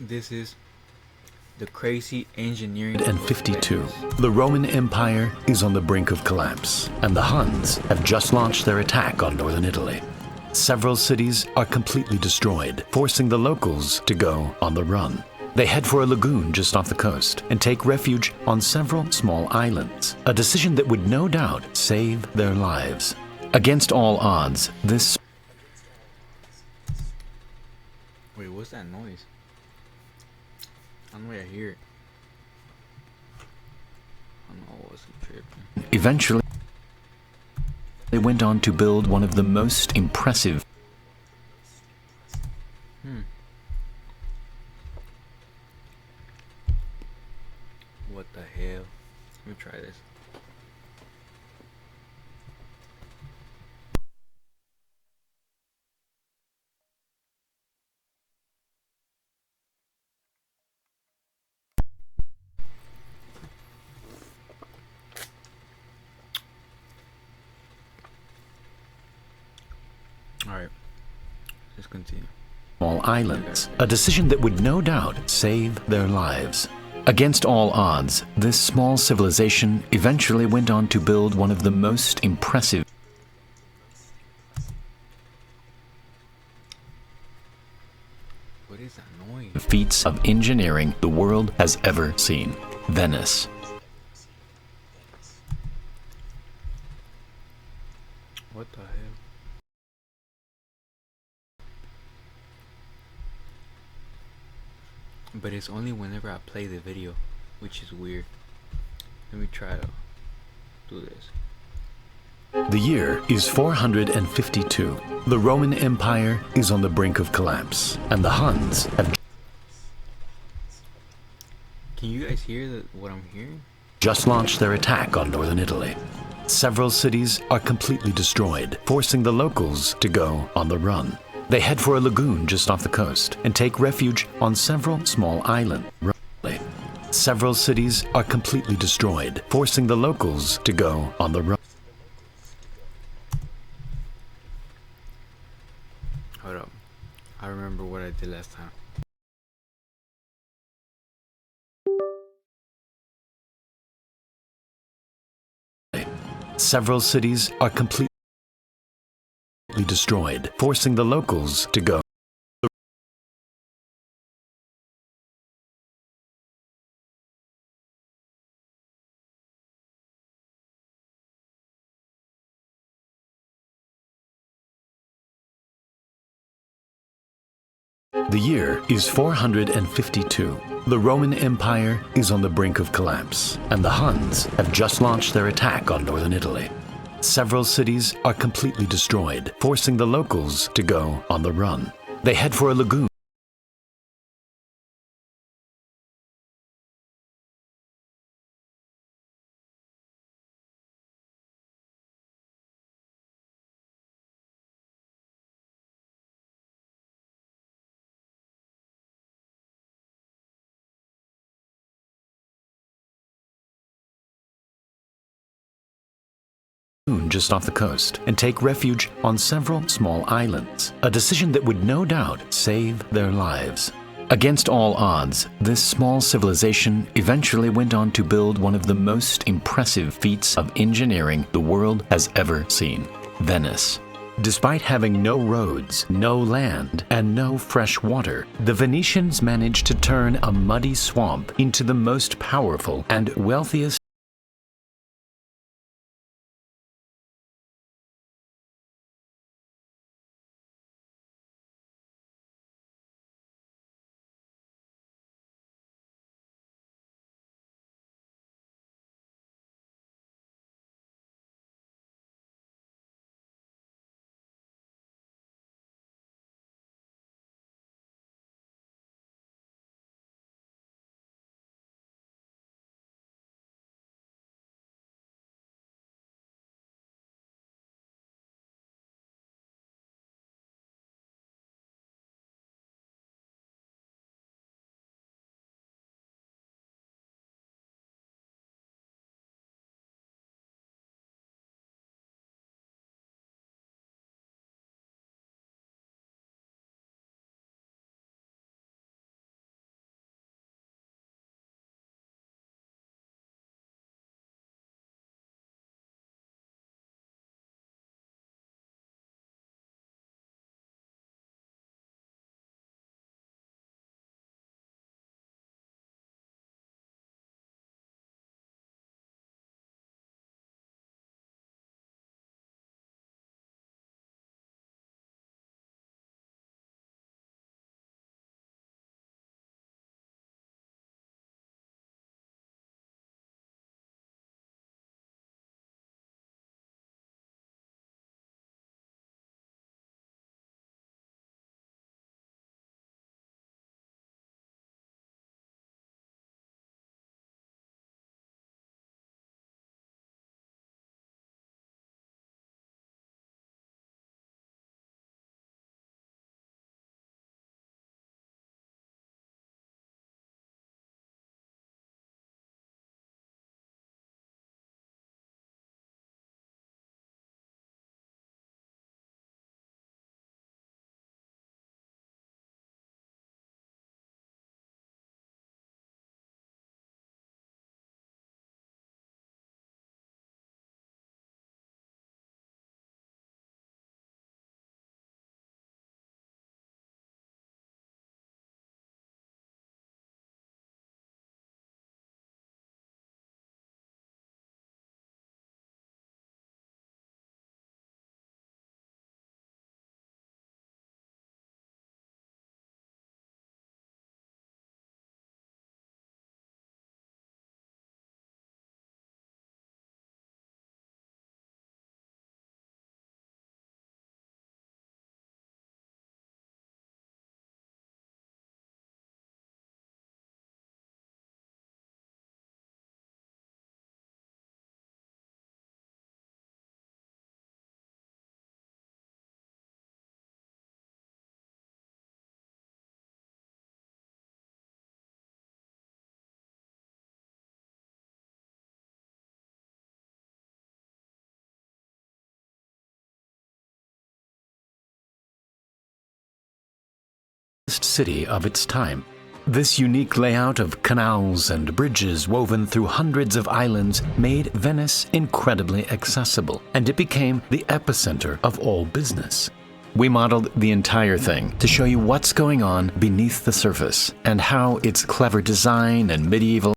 This is the crazy engineering. And 52. The Roman Empire is on the brink of collapse, and the Huns have just launched their attack on northern Italy. Several cities are completely destroyed, forcing the locals to go on the run. They head for a lagoon just off the coast and take refuge on several small islands, a decision that would no doubt save their lives. Against all odds, this... Wait, what's that noise? I don't know where I hear it. I don't know what's tripping. Eventually, they went on to build one of the most impressive What the hell? Let me try this. Alright, let's continue. small islands, a decision that would no doubt save their lives. Against all odds, this small civilization eventually went on to build one of the most impressive What is that noise? feats of engineering the world has ever seen. Venice. What the hell? But it's only whenever I play the video, which is weird. Let me try to do this. The year is 452. The Roman Empire is on the brink of collapse, and the Huns have Can you guys hear what I'm hearing? just launched their attack on northern Italy. Several cities are completely destroyed, forcing the locals to go on the run. They head for a lagoon just off the coast and take refuge on several small islands. Several cities are completely destroyed, forcing the locals to go on the run. Hold up. I remember what I did last time. Several cities are completely destroyed, forcing the locals to go. The year is 452. The Roman Empire is on the brink of collapse, and the Huns have just launched their attack on northern Italy. Several cities are completely destroyed, forcing the locals to go on the run. They head for a lagoon. Just off the coast and take refuge on several small islands, a decision that would no doubt save their lives. Against all odds, this small civilization eventually went on to build one of the most impressive feats of engineering the world has ever seen: Venice. Despite having no roads, no land, and no fresh water, the Venetians managed to turn a muddy swamp into the most powerful and wealthiest city of its time. This unique layout of canals and bridges woven through hundreds of islands made Venice incredibly accessible, and it became the epicenter of all business. We modeled the entire thing to show you what's going on beneath the surface and how its clever design and medieval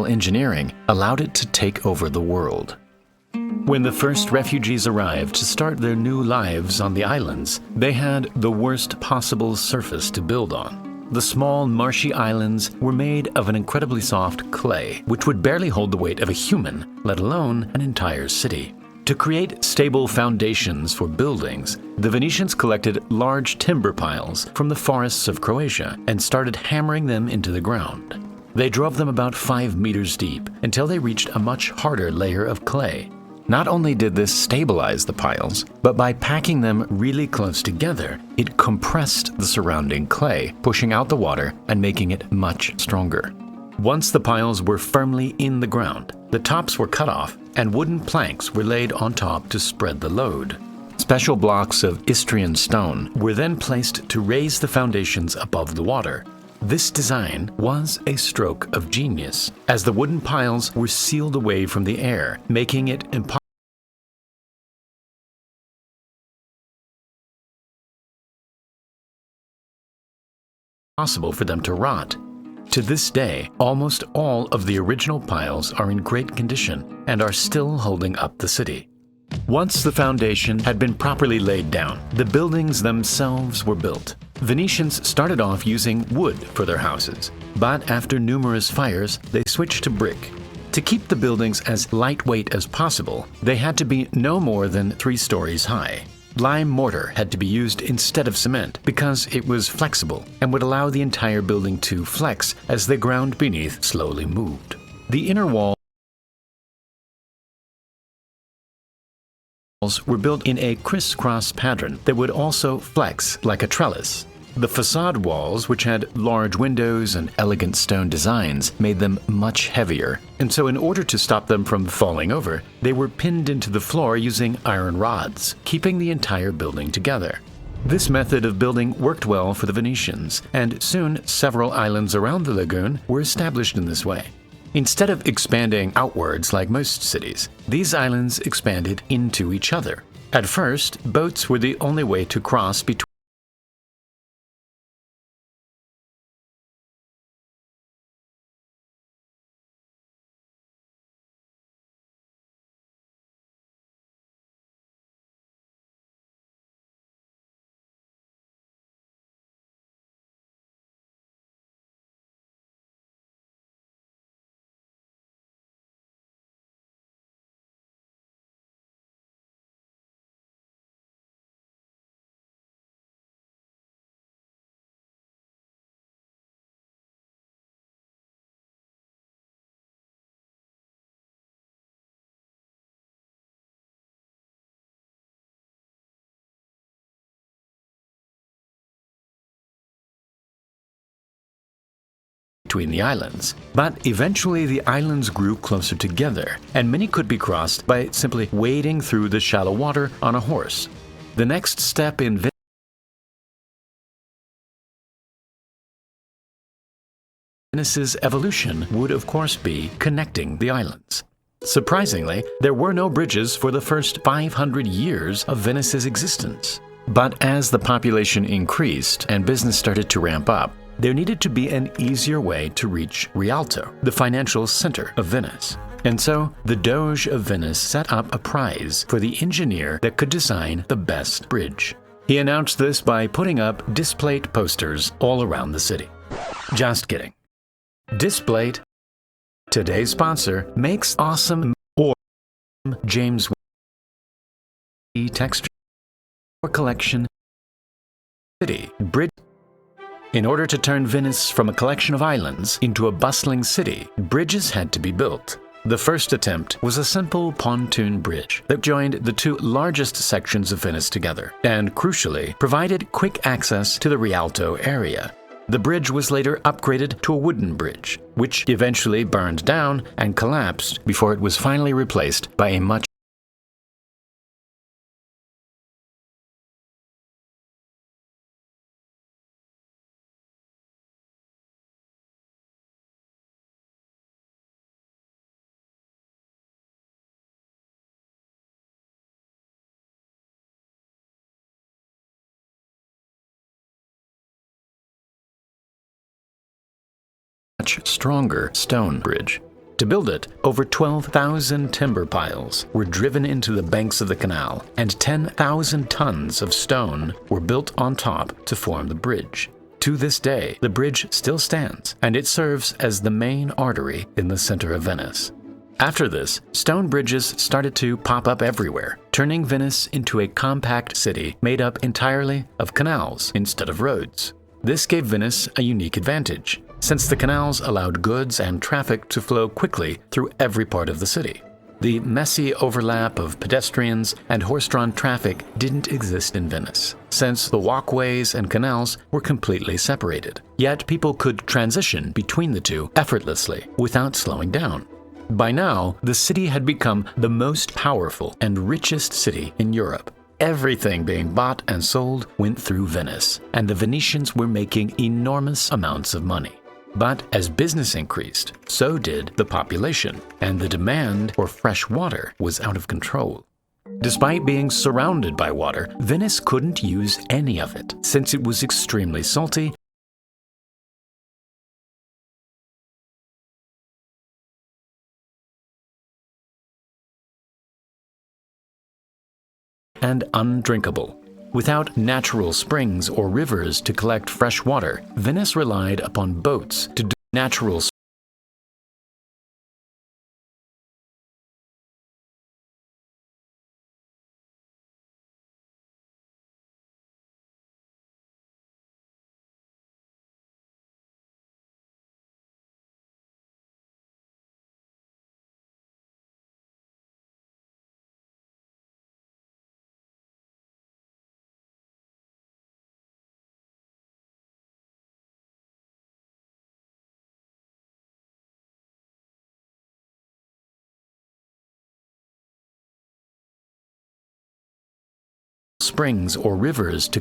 engineering allowed it to take over the world. When the first refugees arrived to start their new lives on the islands, they had the worst possible surface to build on. The small, marshy islands were made of an incredibly soft clay, which would barely hold the weight of a human, let alone an entire city. To create stable foundations for buildings, the Venetians collected large timber piles from the forests of Croatia and started hammering them into the ground. They drove them about 5 meters deep until they reached a much harder layer of clay. Not only did this stabilize the piles, but by packing them really close together, it compressed the surrounding clay, pushing out the water and making it much stronger. Once the piles were firmly in the ground, the tops were cut off and wooden planks were laid on top to spread the load. Special blocks of Istrian stone were then placed to raise the foundations above the water. This design was a stroke of genius, as the wooden piles were sealed away from the air, making it impossible for them to rot. To this day, almost all of the original piles are in great condition and are still holding up the city. Once the foundation had been properly laid down, the buildings themselves were built. Venetians started off using wood for their houses, but after numerous fires, they switched to brick. To keep the buildings as lightweight as possible, they had to be no more than 3 stories high. Lime mortar had to be used instead of cement because it was flexible and would allow the entire building to flex as the ground beneath slowly moved. The inner walls were built in a crisscross pattern that would also flex like a trellis. The facade walls, which had large windows and elegant stone designs, made them much heavier, and so in order to stop them from falling over, they were pinned into the floor using iron rods, keeping the entire building together. This method of building worked well for the Venetians, and soon several islands around the lagoon were established in this way. Instead of expanding outwards like most cities, these islands expanded into each other. At first, boats were the only way to cross between the islands, but eventually the islands grew closer together, and many could be crossed by simply wading through the shallow water on a horse. The next step in Venice's evolution would of course be connecting the islands. Surprisingly, there were no bridges for the first 500 years of Venice's existence. But as the population increased and business started to ramp up, there needed to be an easier way to reach Rialto, the financial center of Venice. And so, the Doge of Venice set up a prize for the engineer that could design the best bridge. He announced this by putting up Displate posters all around the city. Just kidding. Displate, today's sponsor, makes awesome or James texture or collection city bridge. In order to turn Venice from a collection of islands into a bustling city, bridges had to be built. The first attempt was a simple pontoon bridge that joined the two largest sections of Venice together and, crucially, provided quick access to the Rialto area. The bridge was later upgraded to a wooden bridge, which eventually burned down and collapsed before it was finally replaced by a much stronger stone bridge. To build it, over 12,000 timber piles were driven into the banks of the canal, and 10,000 tons of stone were built on top to form the bridge. To this day, the bridge still stands, and it serves as the main artery in the center of Venice. After this, stone bridges started to pop up everywhere, turning Venice into a compact city made up entirely of canals instead of roads. This gave Venice a unique advantage, since the canals allowed goods and traffic to flow quickly through every part of the city. The messy overlap of pedestrians and horse-drawn traffic didn't exist in Venice, since the walkways and canals were completely separated. Yet people could transition between the two effortlessly without slowing down. By now, the city had become the most powerful and richest city in Europe. Everything being bought and sold went through Venice, and the Venetians were making enormous amounts of money. But as business increased, so did the population, and the demand for fresh water was out of control. Despite being surrounded by water, Venice couldn't use any of it, since it was extremely salty and undrinkable. Without natural springs or rivers to collect fresh water, Venice relied upon boats to do natural springs or rivers to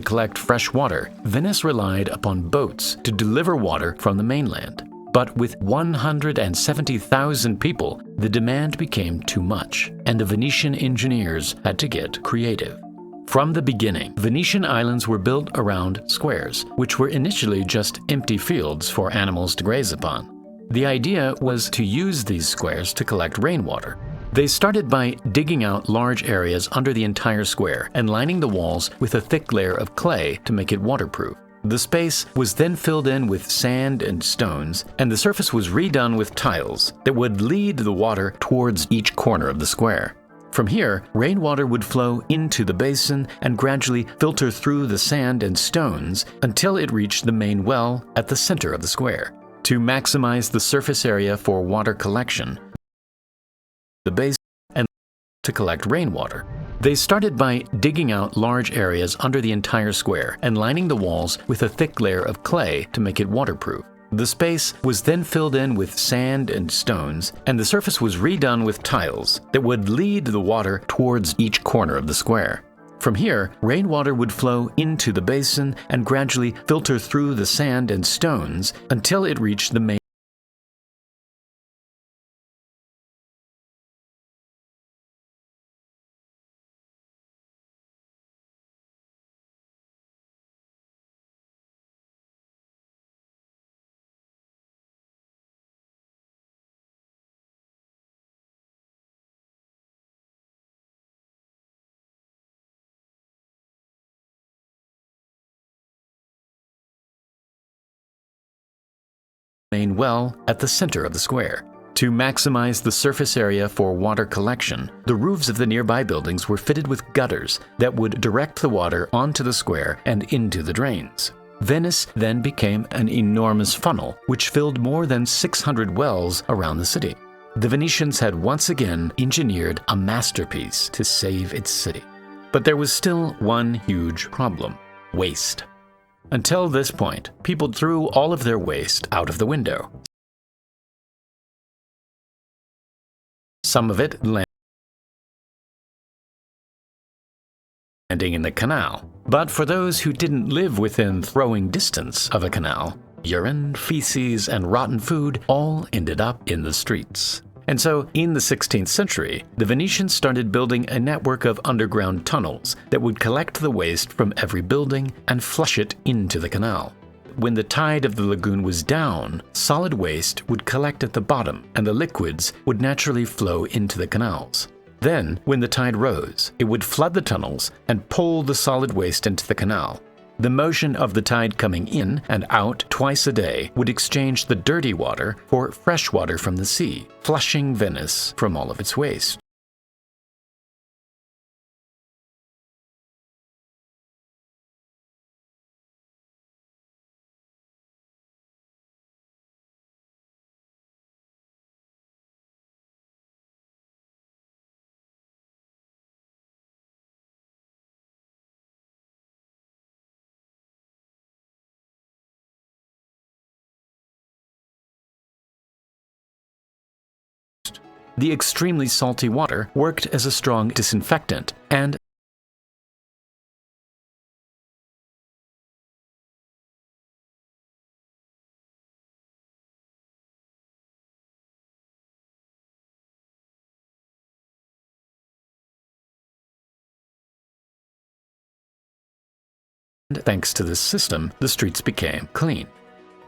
collect fresh water, Venice relied upon boats to deliver water from the mainland. But with 170,000 people, the demand became too much, and the Venetian engineers had to get creative. From the beginning, Venetian islands were built around squares, which were initially just empty fields for animals to graze upon. The idea was to use these squares to collect rainwater. They started by digging out large areas under the entire square and lining the walls with a thick layer of clay to make it waterproof. The space was then filled in with sand and stones, and the surface was redone with tiles that would lead the water towards each corner of the square. From here, rainwater would flow into the basin and gradually filter through the sand and stones until it reached the main well at the center of the square. To maximize the surface area for water collection, the basin and to collect rainwater. They started by digging out large areas under the entire square and lining the walls with a thick layer of clay to make it waterproof. The space was then filled in with sand and stones, and the surface was redone with tiles that would lead the water towards each corner of the square. From here, rainwater would flow into the basin and gradually filter through the sand and stones until it reached the main main well at the center of the square. To maximize the surface area for water collection, the roofs of the nearby buildings were fitted with gutters that would direct the water onto the square and into the drains. Venice then became an enormous funnel, which filled more than 600 wells around the city. The Venetians had once again engineered a masterpiece to save its city. But there was still one huge problem: waste. Until this point, people threw all of their waste out of the window. Some of it landing in the canal. But for those who didn't live within throwing distance of a canal, urine, feces, and rotten food all ended up in the streets. And so, in the 16th century, the Venetians started building a network of underground tunnels that would collect the waste from every building and flush it into the canal. When the tide of the lagoon was down, solid waste would collect at the bottom, and the liquids would naturally flow into the canals. Then, when the tide rose, it would flood the tunnels and pull the solid waste into the canal. The motion of the tide coming in and out twice a day would exchange the dirty water for fresh water from the sea, flushing Venice from all of its waste. The extremely salty water worked as a strong disinfectant, and thanks to this system, the streets became clean.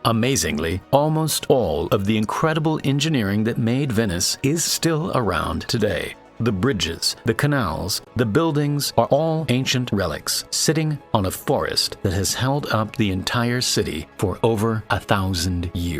Amazingly, almost all of the incredible engineering that made Venice is still around today. The bridges, the canals, the buildings are all ancient relics sitting on a forest that has held up the entire city for over 1,000 years.